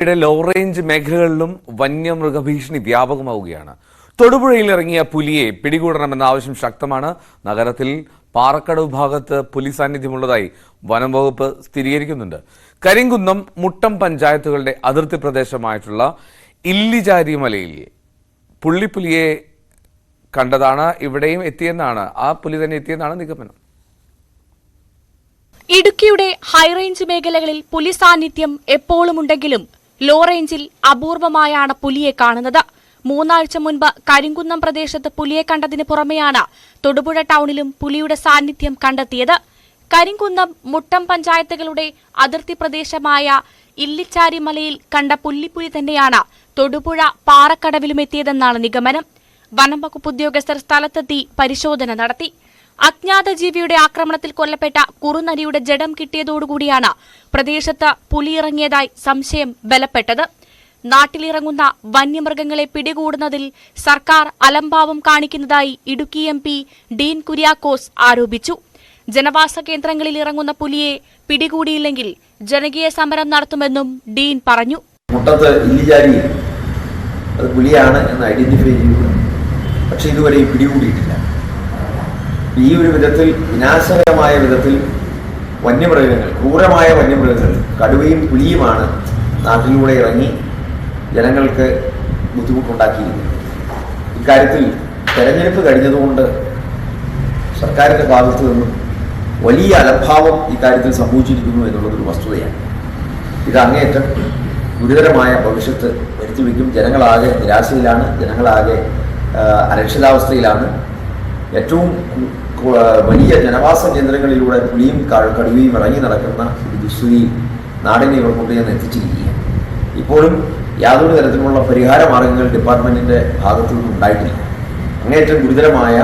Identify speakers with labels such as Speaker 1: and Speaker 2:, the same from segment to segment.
Speaker 1: ഇവിടെ law range മേഖലകളിലും വന്യമൃഗഭീഷണി വ്യാപകമാവുകയാണ്. തൊടുപുഴയിൽ ഇറങ്ങിയ പുലിയെ പിടികൂടണമെന്ന ആവശ്യം ശക്തമാണ്. നഗരത്തിൽ പാറക്കടവ് ഭാഗത്ത് പുലി സാന്നിധ്യമുള്ളതായി വനം വകുപ്പ് സ്ഥിരീകരിക്കുന്നുണ്ട്. കരിങ്കുന്നം, മുട്ടം പഞ്ചായത്തുകളുടെ അതിർത്തി പ്രദേശമായിട്ടുള്ള ഇല്ലിചാരി മലയിൽ പുള്ളിപ്പുലിയെ കണ്ടതാണ്. ഇവിടെയും എത്തിയെന്നാണ്, ആ പുലി തന്നെ എത്തിയെന്നാണ് നിഗമനം.
Speaker 2: ഇടുക്കിയുടെ ഹൈറേഞ്ച് മേഖലകളിൽ പുലി സാന്നിധ്യം എപ്പോഴും ഉണ്ടെങ്കിലും ലോ റേഞ്ചിൽ അപൂർവമായാണ് പുലിയെ കാണുന്നത്. 3 ആഴ്ച മുൻപ് കരിങ്കുന്നം പ്രദേശത്ത് പുലിയെ കണ്ടതിന് പുറമെയാണ് തൊടുപുഴ ടൗണിലും പുലിയുടെ സാന്നിധ്യം കണ്ടെത്തിയത്. കരിങ്കുന്നം, മുട്ടം പഞ്ചായത്തുകളുടെ അതിർത്തി പ്രദേശമായ ഇല്ലിച്ചാരി മലയിൽ കണ്ട പുള്ളിപ്പുലി തന്നെയാണ് തൊടുപുഴ പാറക്കടവിലും എത്തിയതെന്നാണ് നിഗമനം. വനം വകുപ്പ് ഉദ്യോഗസ്ഥർ സ്ഥലത്തെത്തി പരിശോധന നടത്തി. അജ്ഞാത ജീവിയുടെ ആക്രമണത്തിൽ കൊല്ലപ്പെട്ട കുറുനരിയുടെ ജഡം കിട്ടിയതോടുകൂടിയാണ് പ്രദേശത്ത് പുലിയിറങ്ങിയതായി സംശയം ബലപ്പെട്ടത്. നാട്ടിലിറങ്ങുന്ന വന്യമൃഗങ്ങളെ പിടികൂടുന്നതിൽ സർക്കാർ അലംഭാവം കാണിക്കുന്നതായി ഇടുക്കി MP ഡീൻ കുര്യാക്കോസ് ആരോപിച്ചു. ജനവാസ കേന്ദ്രങ്ങളിൽ ഇറങ്ങുന്ന പുലിയെ പിടികൂടിയില്ലെങ്കിൽ ജനകീയ സമരം നടത്തുമെന്നും ഡീൻ പറഞ്ഞു.
Speaker 3: മുട്ടത്ത് ഇല്ലിചാരി അത് പുലിയാണ് എന്ന് ഐഡന്റിഫൈ ചെയ്തു, പക്ഷെ ഇതുവരെ പിടികൂടിയിട്ടില്ല. ഈ ഒരു വിധത്തിൽ വിനാശകരമായ വിധത്തിൽ വന്യമൃഗങ്ങൾ, ക്രൂരമായ വന്യമൃഗങ്ങൾ, കടുവയും പുലിയുമാണ് നാട്ടിലൂടെ ഇറങ്ങി ജനങ്ങൾക്ക് ബുദ്ധിമുട്ടുണ്ടാക്കിയിരിക്കുന്നത്. ഇക്കാര്യത്തിൽ തെരഞ്ഞെടുപ്പ് കഴിഞ്ഞതുകൊണ്ട് സർക്കാരിൻ്റെ ഭാഗത്തു നിന്നും വലിയ അലംഭാവം ഇക്കാര്യത്തിൽ സംഭവിച്ചിരിക്കുന്നു എന്നുള്ളതൊരു വസ്തുതയാണ്. ഇത് അങ്ങേയറ്റം ഗുരുതരമായ ഭവിഷ്യത്ത് വരുത്തിവെക്കും. ജനങ്ങളാകെ നിരാശയിലാണ്, ജനങ്ങളാകെ അരക്ഷിതാവസ്ഥയിലാണ്. ഏറ്റവും വലിയ ജനവാസ കേന്ദ്രങ്ങളിലൂടെ പുലിയും കടുവയും ഇറങ്ങി നടക്കുന്ന ഒരു ദുസ്ഥിതിയിൽ നാടിനെ ഇവർ കൊണ്ടുചെന്ന് എത്തിച്ചിരിക്കുകയാണ്. ഇപ്പോഴും യാതൊരു തരത്തിലുള്ള പരിഹാര മാർഗങ്ങൾ ഡിപ്പാർട്ട്മെന്റിന്റെ ഭാഗത്തു നിന്നും ഉണ്ടായിട്ടില്ല. അങ്ങേയറ്റം ഗുരുതരമായ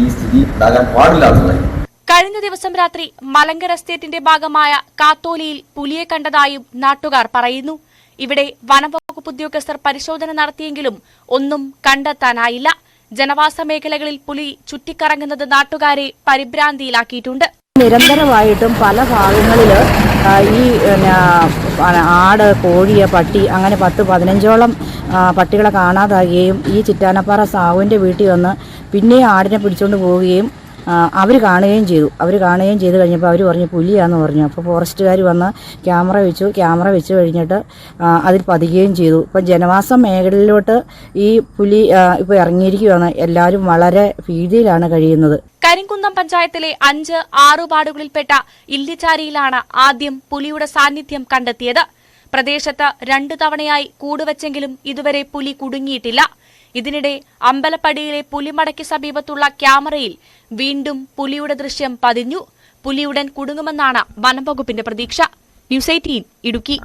Speaker 3: ഈ സ്ഥിതി ഉണ്ടാകാൻ പാടില്ലാത്തതായി.
Speaker 2: കഴിഞ്ഞ ദിവസം രാത്രി മലങ്കര എസ്റ്റേറ്റിന്റെ ഭാഗമായ കാത്തോലിയിൽ പുലിയെ കണ്ടതായും നാട്ടുകാർ പറയുന്നു. ഇവിടെ വനംവകുപ്പ് ഉദ്യോഗസ്ഥർ പരിശോധന നടത്തിയെങ്കിലും ഒന്നും കണ്ടെത്താനായില്ല. ജനവാസ മേഖലകളിൽ പുലി ചുറ്റിക്കറങ്ങുന്നത് നാട്ടുകാരെ പരിഭ്രാന്തിയിലാക്കിയിട്ടുണ്ട്.
Speaker 4: നിരന്തരമായിട്ടും പല ഭാഗങ്ങളിൽ ഈ ആട്, കോഴിയെ, പട്ടി അങ്ങനെ 10-15ഓളം പട്ടികളെ കാണാതാകുകയും ഈ ചിറ്റാനപ്പാറ സാഹുവിൻ്റെ വീട്ടിൽ വന്ന് പിന്നെ ആടിനെ പിടിച്ചുകൊണ്ട് പോവുകയും അവർ കാണുകയും ചെയ്തു കഴിഞ്ഞപ്പോൾ അവർ പറഞ്ഞു പുലിയാന്ന് പറഞ്ഞു. അപ്പോൾ ഫോറസ്റ്റുകാർ വന്ന് ക്യാമറ വെച്ച് കഴിഞ്ഞിട്ട് അതിൽ പതിക്കുകയും ചെയ്തു. ഇപ്പം ജനവാസ മേഖലയിലോട്ട് ഈ പുലി ഇപ്പോൾ ഇറങ്ങിയിരിക്കുകയാണ്. എല്ലാവരും വളരെ ഭീതിയിലാണ് കഴിയുന്നത്.
Speaker 2: കരിങ്കുന്നം പഞ്ചായത്തിലെ 5-6 വാർഡുകളിൽപ്പെട്ട ഇല്ലിച്ചാരിയിലാണ് ആദ്യം പുലിയുടെ സാന്നിധ്യം കണ്ടെത്തിയത്. പ്രദേശത്ത് 2 തവണയായി കൂടുവെച്ചെങ്കിലും ഇതുവരെ പുലി കുടുങ്ങിയിട്ടില്ല. ഇതിനിടെ അമ്പലപ്പടിയിലെ പുലിമടയ്ക്ക് സമീപത്തുള്ള ക്യാമറയിൽ വീണ്ടും പുലിയുടെ ദൃശ്യം പതിഞ്ഞു. പുലിയുടൻ കുടുങ്ങുമെന്നാണ് വനംവകുപ്പിന്റെ പ്രതീക്ഷ. ന്യൂസ് 18 ഇടുക്കി.